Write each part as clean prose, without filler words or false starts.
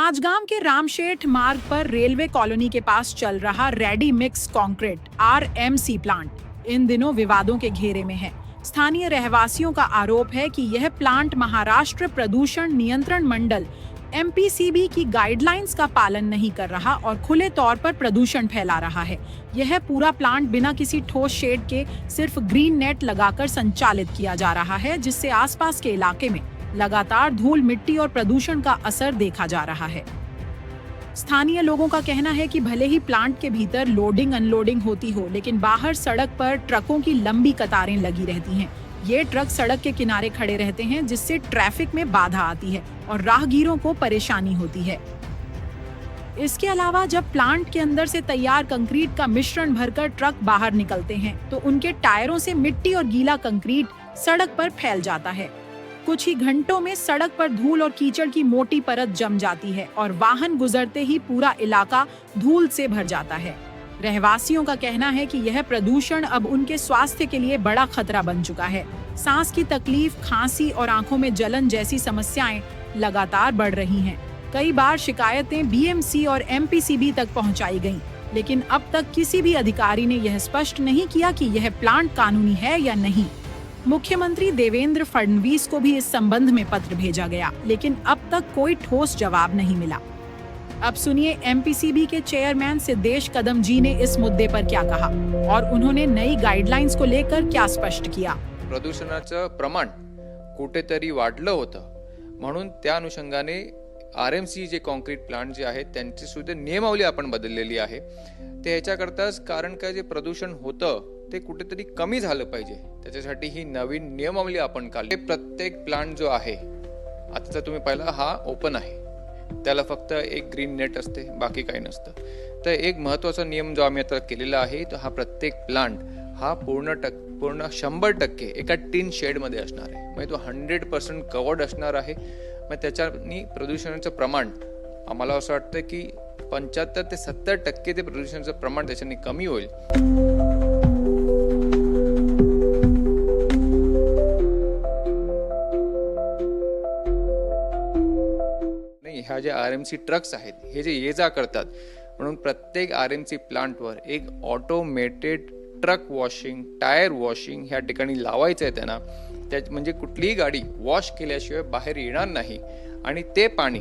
माझगांव के रामशेठ मार्ग पर रेलवे कॉलोनी के पास चल रहा ready mix concrete RMC plant in दिनों विवादों के घेरे में है। स्थानीय रहवासियों का आरोप है कि यह प्लांट महाराष्ट्र प्रदूषण नियंत्रण मंडल MPCB की गाइडलाइंस का पालन नहीं कर रहा और खुले तौर पर प्रदूषण फैला रहा है। यह पूरा प्लांट बिना किसी ठोस शेड के सिर्फ ग्रीन नेट लगाकर संचालित किया जा रहा है, जिससे आसपास के इलाके में लगातार धूल, मिट्टी और प्रदूषण का असर देखा जा रहा है। स्थानीय लोगों का कहना है कि भले ही प्लांट के भीतर लोडिंग अनलोडिंग होती हो, लेकिन बाहर सड़क पर ट्रकों की लंबी कतारें लगी रहती हैं। ये ट्रक सड़क के किनारे खड़े रहते हैं, जिससे ट्रैफिक में बाधा आती है और राहगीरों को परेशानी होती है। इसके अलावा जब प्लांट के अंदर से तैयार कंक्रीट का मिश्रण भरकर ट्रक बाहर निकलते हैं, तो उनके टायरों से मिट्टी और गीला कंक्रीट सड़क पर फैल जाता है। कुछ ही घंटों में सड़क पर धूल और कीचड़ की मोटी परत जम जाती है और वाहन गुजरते ही पूरा इलाका धूल से भर जाता है। रहवासियों का कहना है कि यह प्रदूषण अब उनके स्वास्थ्य के लिए बड़ा खतरा बन चुका है। सांस की तकलीफ, खांसी और आंखों में जलन जैसी समस्याएं लगातार बढ़ रही हैं। कई बार शिकायतें BMC और MPCB तक पहुंचाई गईं, लेकिन अब तक किसी भी अधिकारी ने यह स्पष्ट नहीं किया कि यह प्लांट कानूनी है या नहीं। मुख्यमंत्री देवेंद्र फडणवीस को भी इस संबंध में पत्र भेजा गया, लेकिन अब तक कोई ठोस जवाब नहीं मिला। अब सुनिए MPCB के चेयरमैन सिद्धेश कदम जी ने इस मुद्दे पर क्या कहा और उन्होंने नई गाइडलाइंस को लेकर क्या स्पष्ट किया। प्रदूषणाचं प्रमाण कुठेतरी वाढलं होतं, म्हणून त्या अनुषंगाने RMC जे कॉन्क्रीट प्लांट जे आहेत त्यांची सुद्धा नियमावली आपण बदललेली आहे। ते ह्याच्याकरताच कारण काय जे प्रदूषण होतं ते कुठेतरी कमी झालं पाहिजे, त्याच्यासाठी ही नवीन नियमावली आपण काढली। प्रत्येक प्लांट जो आहे, आता जर तुम्ही पाहिला हा ओपन आहे, त्याला फक्त एक ग्रीन नेट असते, बाकी काही नसतं। तर एक महत्त्वाचा नियम जो आम्ही आता केलेला आहे, तो हा प्रत्येक प्लांट हा पूर्ण 100% एका टिन शेड मध्ये असणार आहे, म्हणजे तो 100% कवर्ड असणार आहे। मग त्याच्यानी प्रदूषणाचं प्रमाण आम्हाला असं वाटतं की 75 ते 70% ते प्रदूषणाचं प्रमाण त्याच्यानी कमी होईल। ह्या जे RMC ट्रक्स आहेत, हे जे ये जा करतात, म्हणून प्रत्येक RMC प्लांटवर एक automated truck washing, tyre washing ह्या ठिकाणी लावायचं आहे त्यांना। त्या म्हणजे कुठलीही गाडी वॉश केल्याशिवाय बाहेर येणार नाही आणि ते पाणी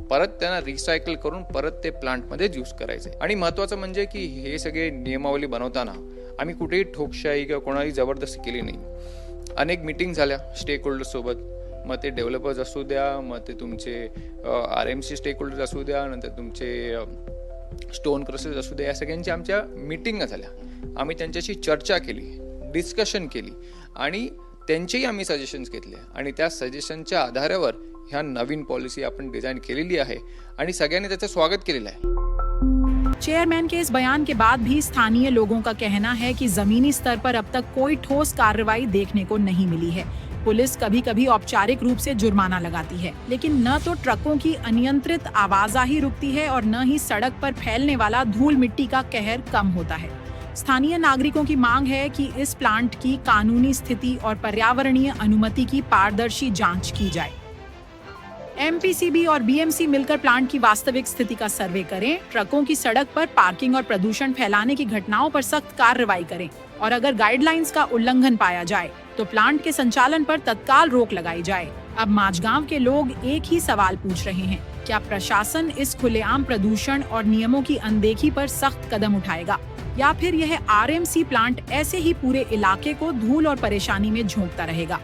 परत त्यांना रिसायकल करून परत ते प्लांटमध्ये यूज करायचं। आणि महत्त्वाचं म्हणजे की हे सगळे नियमावली बनवताना आम्ही कुठेही ठोकशाही किंवा कोणाही जबरदस्ती केली नाही। अनेक मीटिंग झाल्या स्टेक होल्डर सोबत, मग ते डेव्हलपर्स असू द्या, मग ते तुमचे RMC स्टेक होल्डर्स असू द्या, नंतर तुमचे स्टोन क्रशर्स असू द्या, या सगळ्यांच्या आमच्या मीटिंग झाल्या। आम्ही त्यांच्याशी चर्चा केली, डिस्कशन केली आणि त्यांचेही आम्ही सजेशन्स घेतले आणि त्या सजेशनच्या आधारावर ह्या नवीन पॉलिसी आपण डिजाइन केलेली आहे आणि सगळ्यांनी त्याचं स्वागत केलेलं आहे। चेयरमैन के इस बयान के बाद भी स्थानीय लोगों का कहना है कि जमीनी स्तर पर अब तक कोई ठोस कार्रवाई देखने को नहीं मिली है। पुलिस कभी कभी औपचारिक रूप से जुर्माना लगाती है, लेकिन न तो ट्रकों की अनियंत्रित आवाजाही रुकती है और न ही सड़क पर फैलने वाला धूल मिट्टी का कहर कम होता है। स्थानीय नागरिकों की मांग है कि इस प्लांट की कानूनी स्थिति और पर्यावरणीय अनुमति की पारदर्शी जांच की जाए। MPCB और BMC मिलकर प्लांट की वास्तविक स्थिति का सर्वे करें, ट्रकों की सड़क पर पार्किंग और प्रदूषण फैलाने की घटनाओं पर सख्त कार्रवाई करें और अगर गाइडलाइंस का उल्लंघन पाया जाए तो प्लांट के संचालन पर तत्काल रोक लगाई जाए। अब माझगांव के लोग एक ही सवाल पूछ रहे हैं, क्या प्रशासन इस खुलेआम प्रदूषण और नियमों की अनदेखी पर सख्त कदम उठाएगा या फिर यह RMC प्लांट ऐसे ही पूरे इलाके को धूल और परेशानी में झोंकता रहेगा।